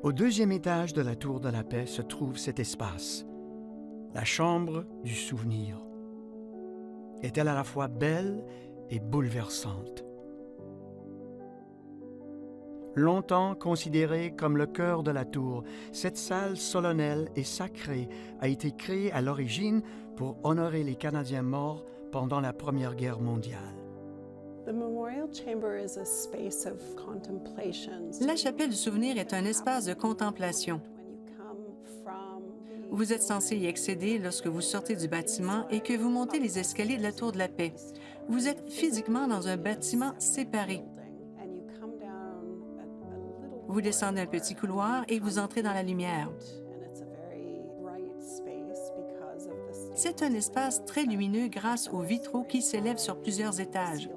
Au deuxième étage de la Tour de la Paix se trouve cet espace, la chambre du souvenir. Est-elle à la fois belle et bouleversante? Longtemps considérée comme le cœur de la tour, cette salle solennelle et sacrée a été créée à l'origine pour honorer les Canadiens morts pendant la Première Guerre mondiale. La chapelle du souvenir est un espace de contemplation. Vous êtes censé y accéder lorsque vous sortez du bâtiment et que vous montez les escaliers de la Tour de la Paix. Vous êtes physiquement dans un bâtiment séparé. Vous descendez un petit couloir et vous entrez dans la lumière. C'est un espace très lumineux grâce aux vitraux qui s'élèvent sur plusieurs étages.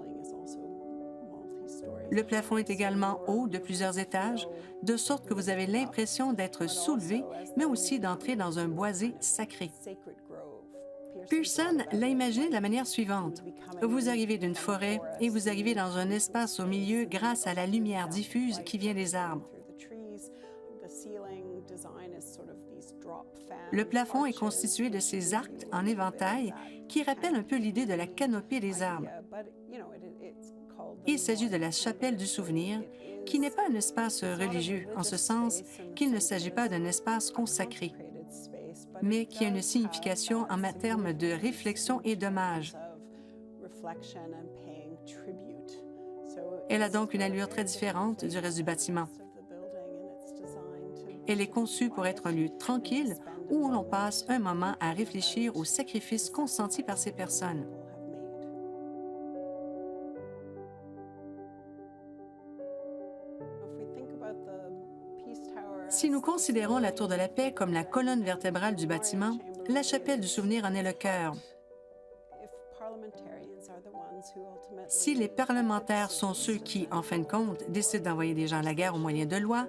Le plafond est également haut de plusieurs étages, de sorte que vous avez l'impression d'être soulevé, mais aussi d'entrer dans un boisé sacré. Pearson l'a imaginé de la manière suivante. Vous arrivez d'une forêt et vous arrivez dans un espace au milieu grâce à la lumière diffuse qui vient des arbres. Le plafond est constitué de ces arcs en éventail qui rappellent un peu l'idée de la canopée des arbres. Il s'agit de la chapelle du souvenir, qui n'est pas un espace religieux, en ce sens qu'il ne s'agit pas d'un espace consacré, mais qui a une signification en termes de réflexion et d'hommage. Elle a donc une allure très différente du reste du bâtiment. Elle est conçue pour être un lieu tranquille où l'on passe un moment à réfléchir aux sacrifices consentis par ces personnes. Si nous considérons la Tour de la Paix comme la colonne vertébrale du bâtiment, la chapelle du souvenir en est le cœur. Si les parlementaires sont ceux qui, en fin de compte, décident d'envoyer des gens à la guerre au moyen de loi,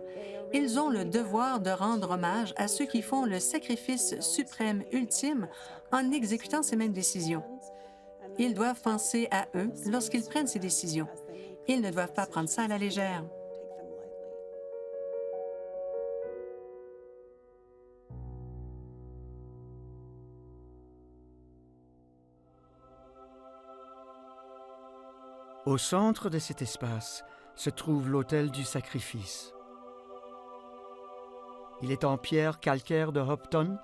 ils ont le devoir de rendre hommage à ceux qui font le sacrifice suprême ultime en exécutant ces mêmes décisions. Ils doivent penser à eux lorsqu'ils prennent ces décisions. Ils ne doivent pas prendre ça à la légère. Au centre de cet espace se trouve l'autel du sacrifice. Il est en pierre calcaire de Hopton,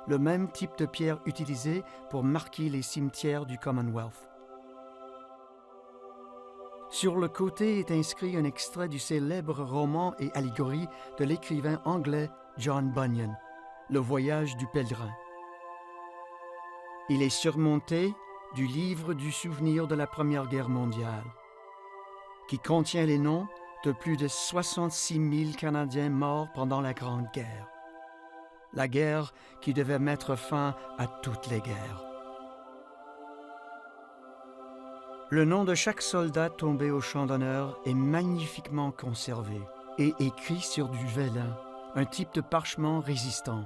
le même type de pierre utilisé pour marquer les cimetières du Commonwealth. Sur le côté est inscrit un extrait du célèbre roman et allégorie de l'écrivain anglais John Bunyan, Le voyage du pèlerin. Il est surmonté du livre du souvenir de la Première Guerre mondiale, qui contient les noms de plus de 66 000 Canadiens morts pendant la Grande Guerre. La guerre qui devait mettre fin à toutes les guerres. Le nom de chaque soldat tombé au champ d'honneur est magnifiquement conservé et écrit sur du vélin, un type de parchemin résistant.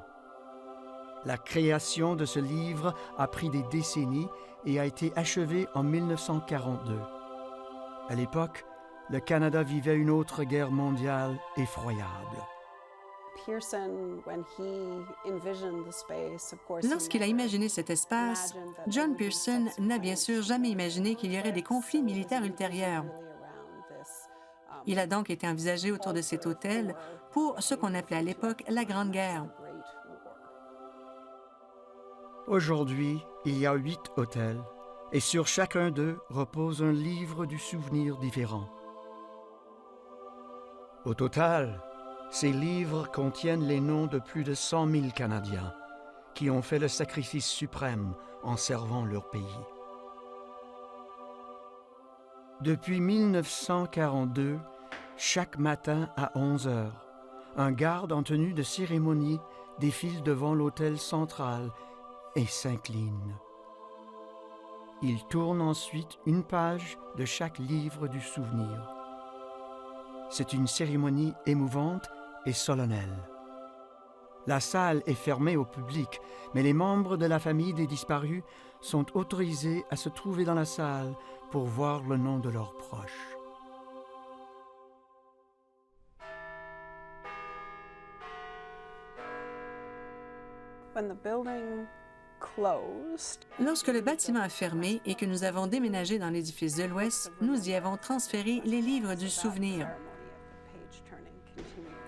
La création de ce livre a pris des décennies et a été achevée en 1942. À l'époque, le Canada vivait une autre guerre mondiale effroyable. Lorsqu'il a imaginé cet espace, John Pearson n'a bien sûr jamais imaginé qu'il y aurait des conflits militaires ultérieurs. Il a donc été envisagé autour de cet hôtel pour ce qu'on appelait à l'époque la Grande Guerre. Aujourd'hui, il y a 8 hôtels, et sur chacun d'eux repose un livre du souvenir différent. Au total, ces livres contiennent les noms de plus de 100 000 Canadiens qui ont fait le sacrifice suprême en servant leur pays. Depuis 1942, chaque matin à 11 heures, un garde en tenue de cérémonie défile devant l'autel central et s'incline. Il tourne ensuite une page de chaque livre du souvenir. C'est une cérémonie émouvante et solennelle. La salle est fermée au public, mais les membres de la famille des disparus sont autorisés à se trouver dans la salle pour voir le nom de leurs proches. Lorsque le bâtiment a fermé et que nous avons déménagé dans l'édifice de l'Ouest, nous y avons transféré les livres du souvenir.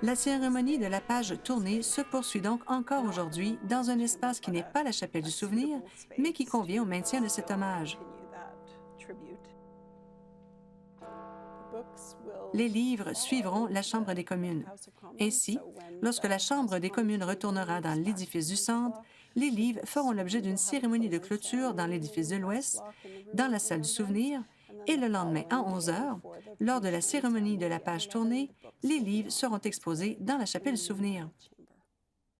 La cérémonie de la page tournée se poursuit donc encore aujourd'hui dans un espace qui n'est pas la chapelle du souvenir, mais qui convient au maintien de cet hommage. Les livres suivront la Chambre des communes. Ainsi, lorsque la Chambre des communes retournera dans l'édifice du centre, les livres feront l'objet d'une cérémonie de clôture dans l'édifice de l'Ouest, dans la salle du souvenir, et le lendemain à 11 heures, lors de la cérémonie de la page tournée, les livres seront exposés dans la chapelle du souvenir.